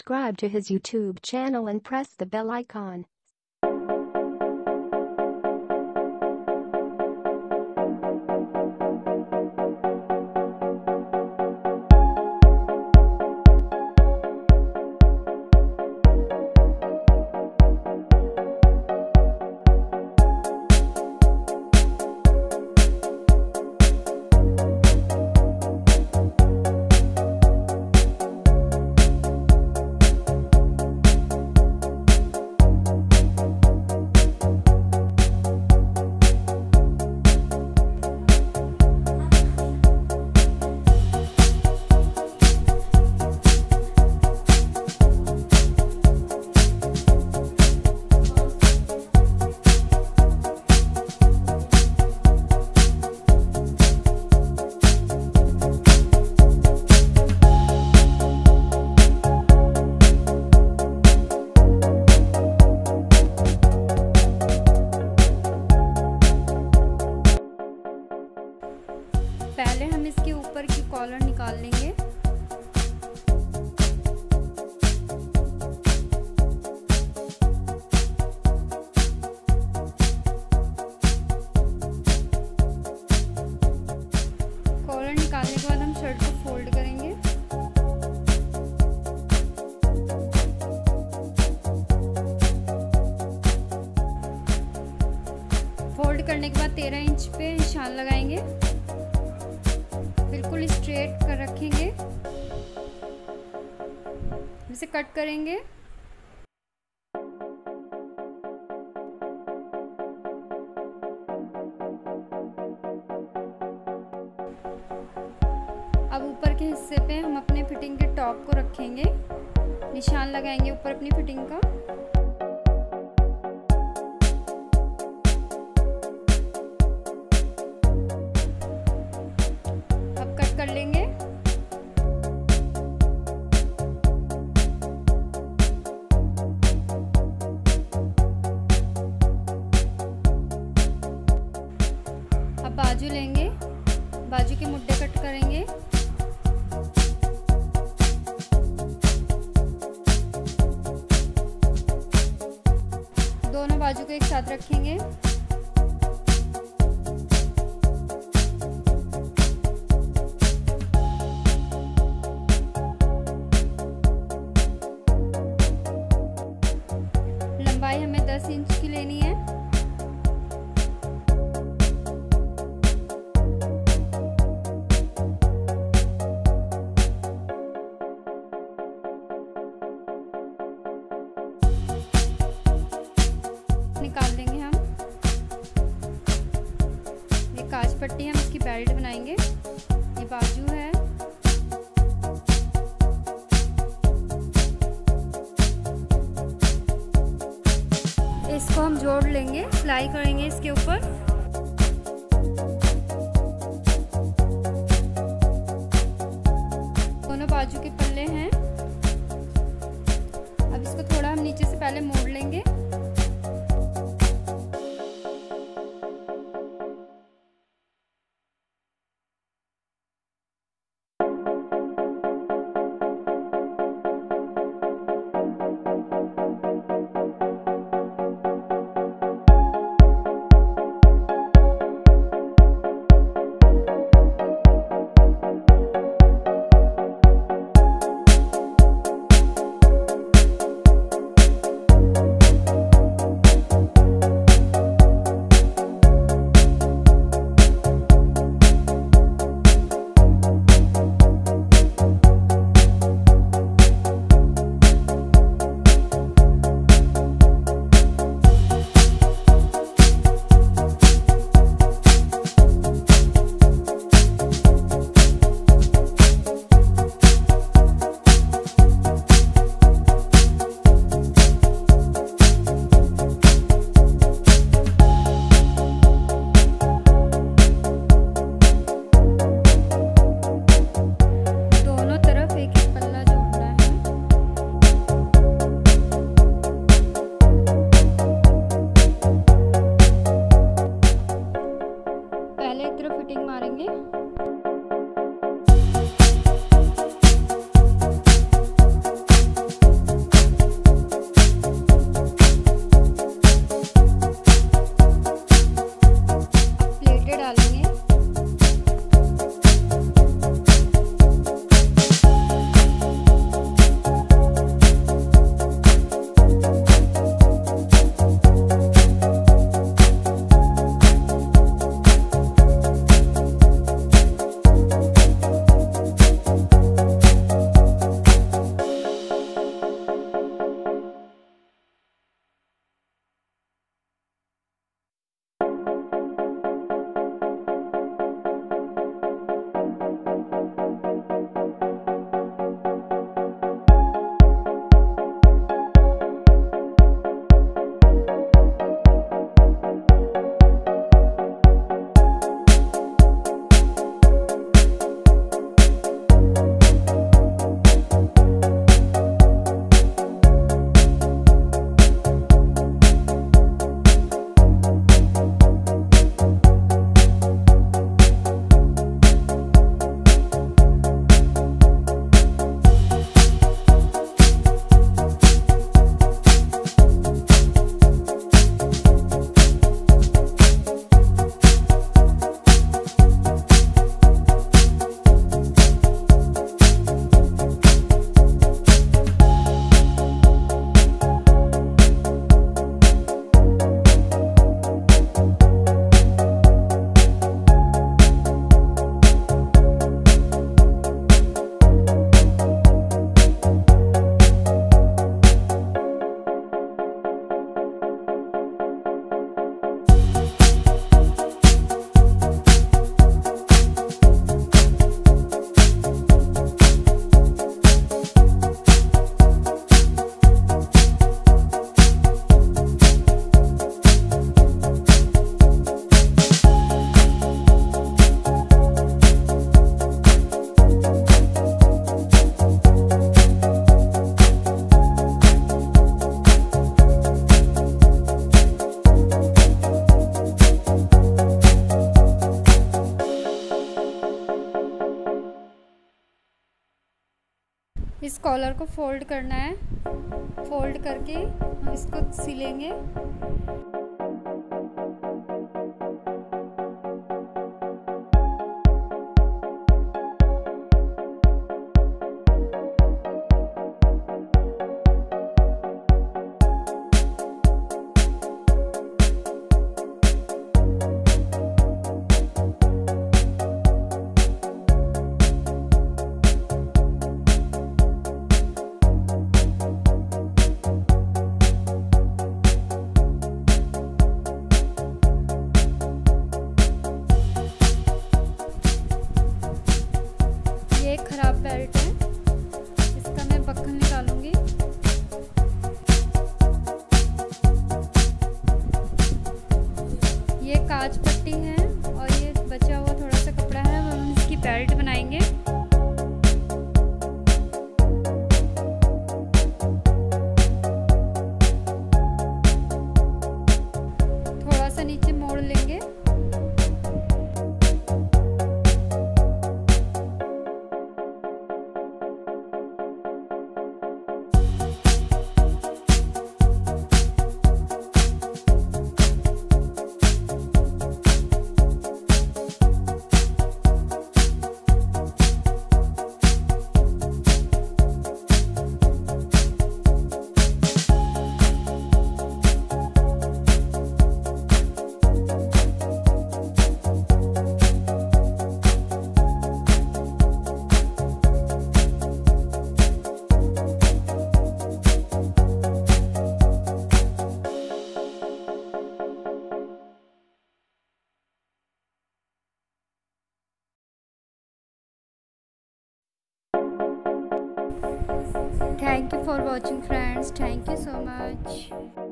subscribe to his YouTube channel and press the bell icon. पहले हम इसके ऊपर की कॉलर निकाल लेंगे। कॉलर निकालने के बाद हम शर्ट को फोल्ड करेंगे। फोल्ड करने के बाद 13 इंच पे निशान लगाएंगे, बिल्कुल स्ट्रेट कर रखेंगे, इसे कट करेंगे। अब ऊपर के हिस्से पे हम अपने फिटिंग के टॉप को रखेंगे, निशान लगाएंगे ऊपर अपनी फिटिंग का। कर लेंगे। अब बाजू लेंगे, बाजू के मुड्डे कट करेंगे। दोनों बाजू को एक साथ रखेंगे। लंबाई हमें 10 इंच की लेनी है। निकाल देंगे हम। ये काज पट्टी, हम इसकी बेल्ट बनाएंगे। ये बाजू है, इसको हम जोड़ लेंगे, सिलाई करेंगे इसके ऊपर। दोनों बाजू के पल्ले हैं। अब इसको थोड़ा हम नीचे से पहले मोड़ लेंगे। इस कॉलर को फोल्ड करना है, फोल्ड करके हम इसको सिलेंगे। ये एक खराब बेल्ट है, इसका मैं बक्खल निकालूंगी। ये कांच पट्टी है और ये बचा हुआ थोड़ा सा कपड़ा है, हम इसकी बेल्ट बनाएंगे। थोड़ा सा नीचे मोड़ लेंगे। Thank you for watching friends. Thank you so much.